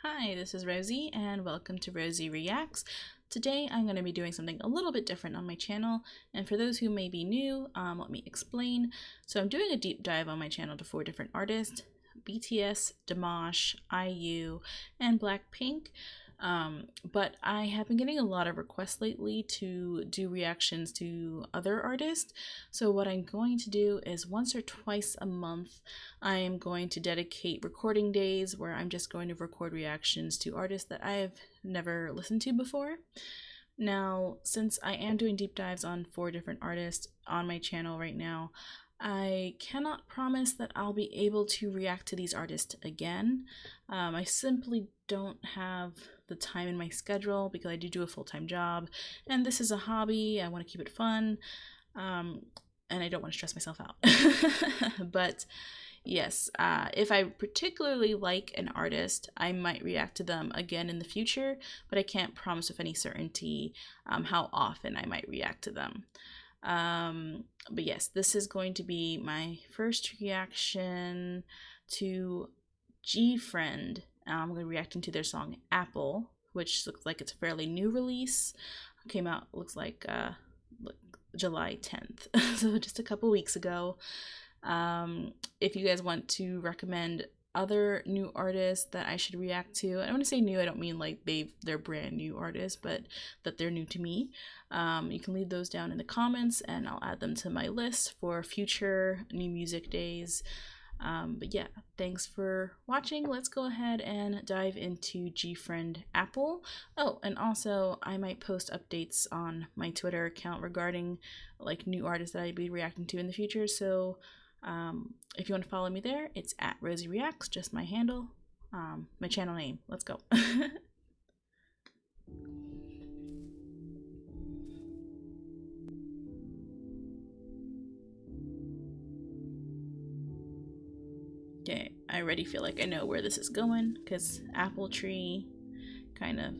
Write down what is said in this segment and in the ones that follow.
Hi, this is Rosie and welcome to Rosie Reacts. Today I'm going to be doing something a little bit different on my channel, and for those who may be new, let me explain. So I'm doing a deep dive on my channel to 4 different artists: BTS, Dimash, IU, and Blackpink. But I have been getting a lot of requests lately to do reactions to other artists. So what I'm going to do is once or twice a month, I am going to dedicate recording days where I'm just going to record reactions to artists that I have never listened to before. Now, since I am doing deep dives on 4 different artists on my channel right now, I cannot promise that I'll be able to react to these artists again. I simply don't have the time in my schedule because I do a full-time job, and this is a hobby. I want to keep it fun, and I don't want to stress myself out. But yes, if I particularly like an artist, I might react to them again in the future, but I can't promise with any certainty how often I might react to them. But yes, this is going to be my first reaction to Gfriend. I'm going to be reacting to their song Apple, which looks like it's a fairly new release. Came out, looks like July 10th, so just a couple weeks ago. If you guys want to recommend other new artists that I should react to, I don't want to say new, I don't mean like they're brand new artists, but that they're new to me, you can leave those down in the comments and I'll add them to my list for future new music days. But yeah, thanks for watching. Let's go ahead and dive into Gfriend Apple. Oh, and also I might post updates on my Twitter account regarding like new artists that I'd be reacting to in the future, so if you want to follow me there, it's at Rosie Reacts, just my handle, my channel name. Let's go. Okay, I already feel like I know where this is going because apple tree, kind of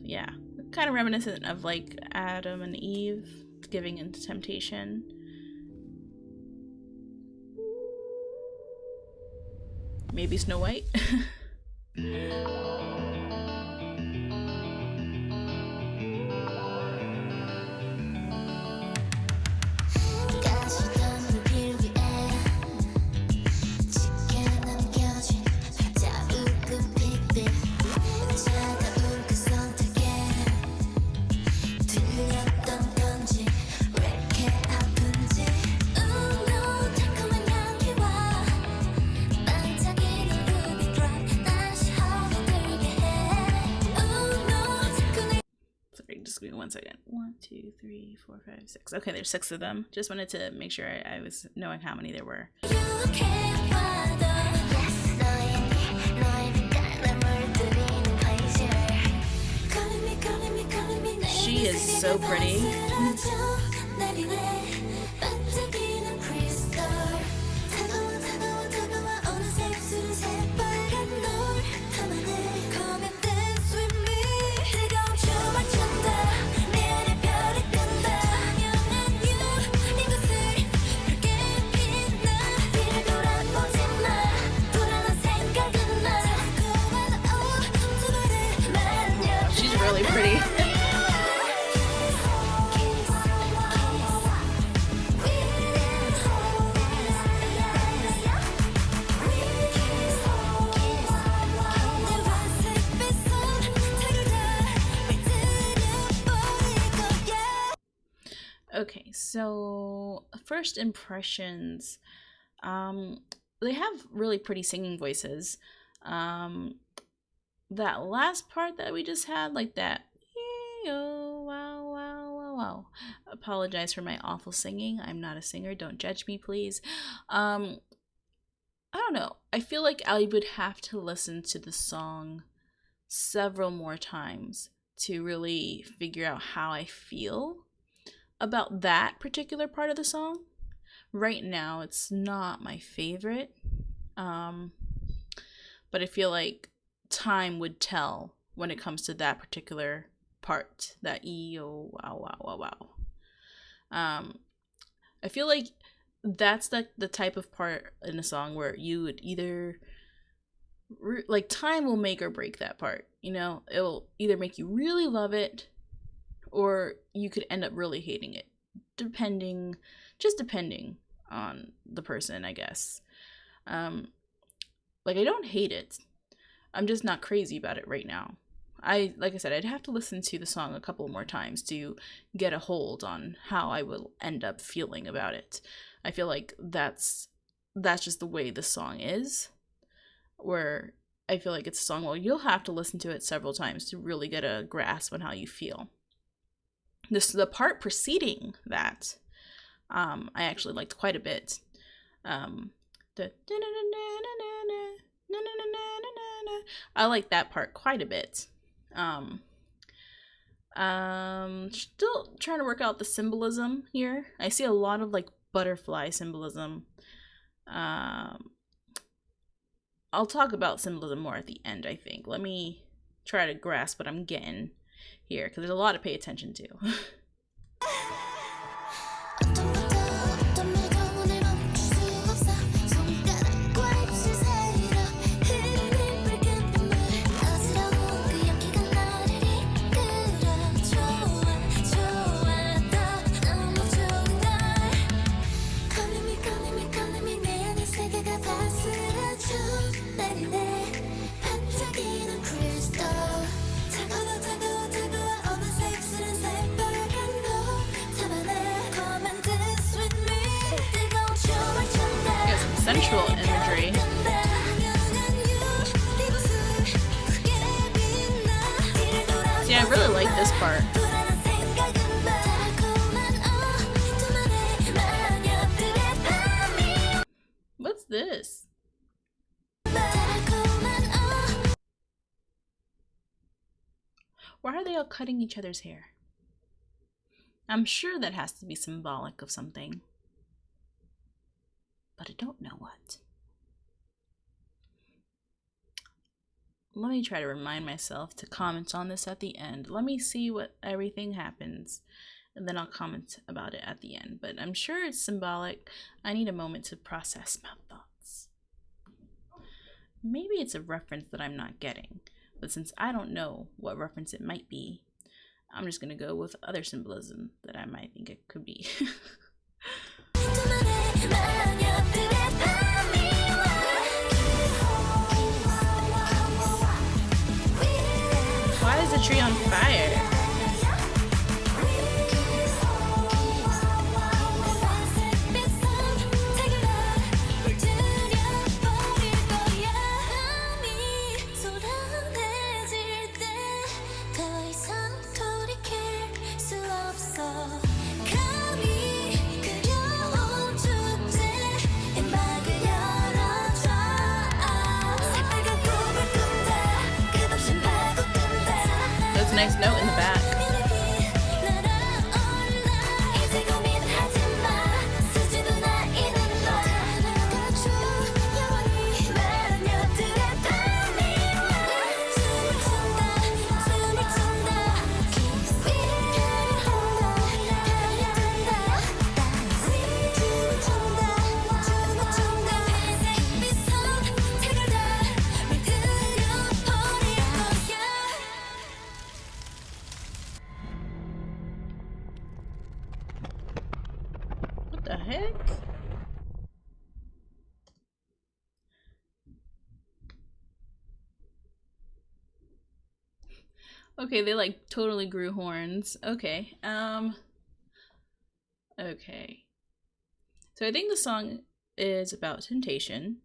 reminiscent of like Adam and Eve giving into temptation. Maybe Snow White. Just give me 1 second. 1, 2, 3, 4, 5, 6. Okay, there's 6 of them. Just wanted to make sure I was knowing how many there were. She is so pretty. Really pretty. Okay, so first impressions, they have really pretty singing voices. That last part that we just had, like that, wow, wow, wow, wow. Apologize for my awful singing. I'm not a singer. Don't judge me, please. I don't know. I feel like I would have to listen to the song several more times to really figure out how I feel about that particular part of the song. Right now, it's not my favorite. But I feel like time would tell when it comes to that particular part, that wow, wow, wow, wow. I feel like that's the type of part in a song where you would either like time will make or break that part. You know, it'll either make you really love it, or you could end up really hating it, depending on the person, I guess. Like, I don't hate it. I'm just not crazy about it right now. Like I said, I'd have to listen to the song a couple more times to get a hold on how I will end up feeling about it. I feel like that's just the way the song is, where I feel like it's a song, well, you'll have to listen to it several times to really get a grasp on how you feel. The part preceding that, I actually liked quite a bit. I like that part quite a bit. Still trying to work out the symbolism here. I see a lot of like butterfly symbolism. I'll talk about symbolism more at the end, I think. Let me try to grasp what I'm getting here, because there's a lot to pay attention to. Sensual imagery. See, I really like this part. What's this? Why are they all cutting each other's hair? I'm sure that has to be symbolic of something, but I don't know what. Let me try to remind myself to comment on this at the end. Let me see what everything happens, and then I'll comment about it at the end. But I'm sure it's symbolic. I need a moment to process my thoughts. Maybe it's a reference that I'm not getting, but since I don't know what reference it might be, I'm just gonna go with other symbolism that I might think it could be. Why is the tree on fire? Nice note in the back. The heck? Okay, they like totally grew horns. Okay. Okay. So I think the song is about temptation,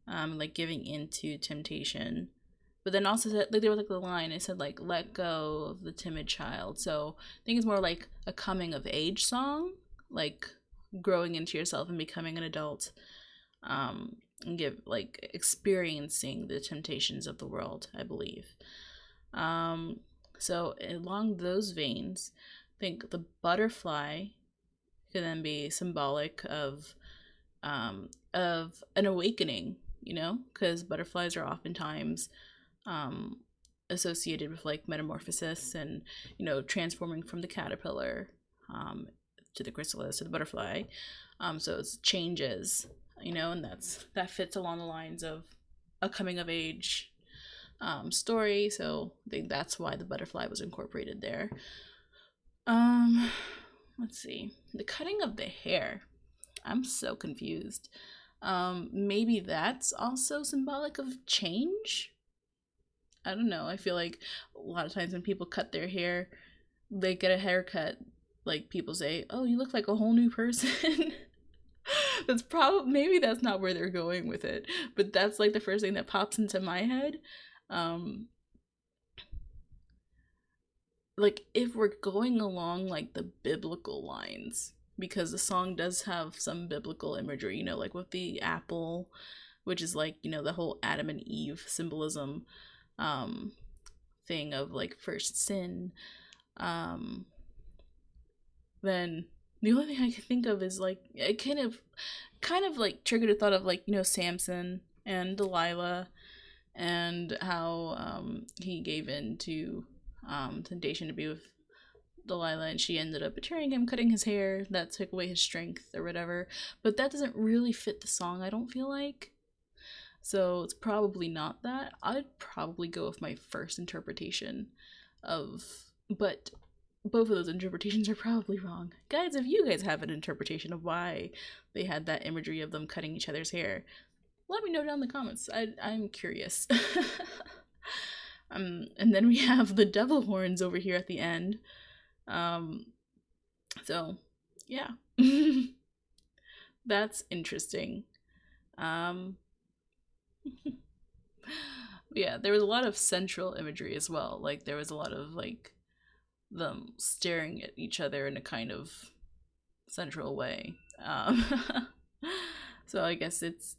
like giving into temptation. But then also like there was like the line, it said like let go of the timid child. So I think it's more like a coming of age song, like growing into yourself and becoming an adult, and experiencing the temptations of the world, I believe. So along those veins, I think the butterfly can then be symbolic of an awakening, you know, because butterflies are oftentimes associated with like metamorphosis and, you know, transforming from the caterpillar to the chrysalis to the butterfly. So it's changes, you know, and that fits along the lines of a coming of age story, so I think that's why the butterfly was incorporated there. Let's see, the cutting of the hair, I'm so confused. Maybe that's also symbolic of change. I don't know, I feel like a lot of times when people cut their hair, they get a haircut, like people say, oh, you look like a whole new person. That's probably, maybe that's not where they're going with it, but that's like the first thing that pops into my head. Like if we're going along like the biblical lines, because the song does have some biblical imagery, you know, like with the apple, which is like, you know, the whole Adam and Eve symbolism thing of like first sin. Then the only thing I can think of is like, it kind of like triggered a thought of like, you know, Samson and Delilah, and how he gave in to temptation to be with Delilah, and she ended up betraying him, cutting his hair. That took away his strength or whatever. But that doesn't really fit the song, I don't feel like. So it's probably not that. I'd probably go with my first interpretation of, but both of those interpretations are probably wrong. Guys, if you guys have an interpretation of why they had that imagery of them cutting each other's hair, let me know down in the comments. I'm curious. And then we have the devil horns over here at the end. So yeah. That's interesting. Yeah, there was a lot of central imagery as well. Like there was a lot of like them staring at each other in a kind of central way. So I guess it's,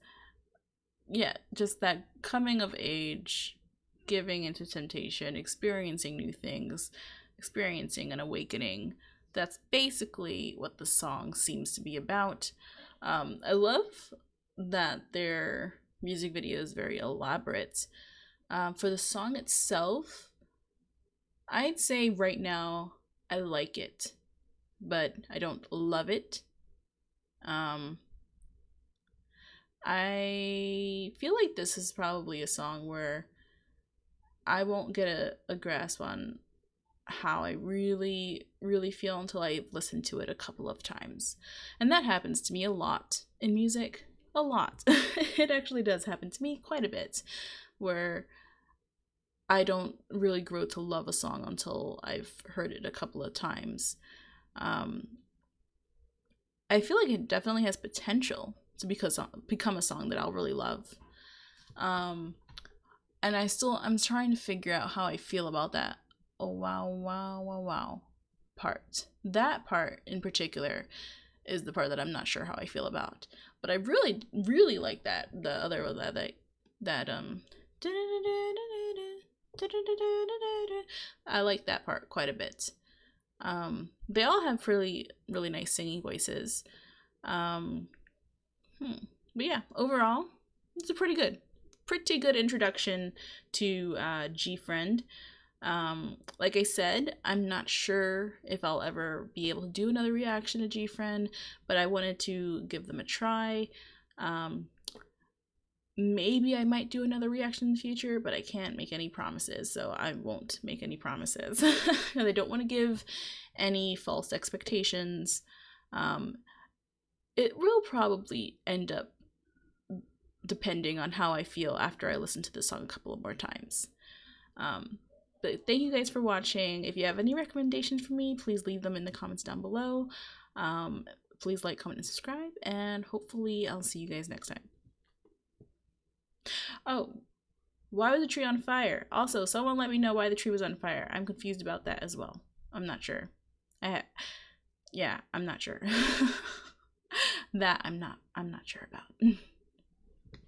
yeah, just that coming of age, giving into temptation, experiencing new things, experiencing an awakening. That's basically what the song seems to be about. I love that their music video is very elaborate. For the song itself, I'd say right now I like it, but I don't love it. I feel like this is probably a song where I won't get a grasp on how I really feel until I listen to it a couple of times. And that happens to me a lot in music. A lot. It actually does happen to me quite a bit, where I don't really grow to love a song until I've heard it a couple of times. I feel like it definitely has potential to become a song that I'll really love. And I'm trying to figure out how I feel about that oh wow part. That part in particular is the part that I'm not sure how I feel about. But I really like that. The other that I like that part quite a bit. They all have really nice singing voices. But yeah, overall, it's a pretty good introduction to Gfriend. Like I said, I'm not sure if I'll ever be able to do another reaction to Gfriend, but I wanted to give them a try. Maybe I might do another reaction in the future, but I can't make any promises, so I won't make any promises. I don't want to give any false expectations. It will probably end up depending on how I feel after I listen to the song a couple of more times. But thank you guys for watching. If you have any recommendations for me, please leave them in the comments down below. Please like, comment, and subscribe, and hopefully I'll see you guys next time. Oh, why was the tree on fire? Also, someone let me know why the tree was on fire. I'm confused about that as well. I'm not sure. Yeah, I'm not sure. That I'm not sure about.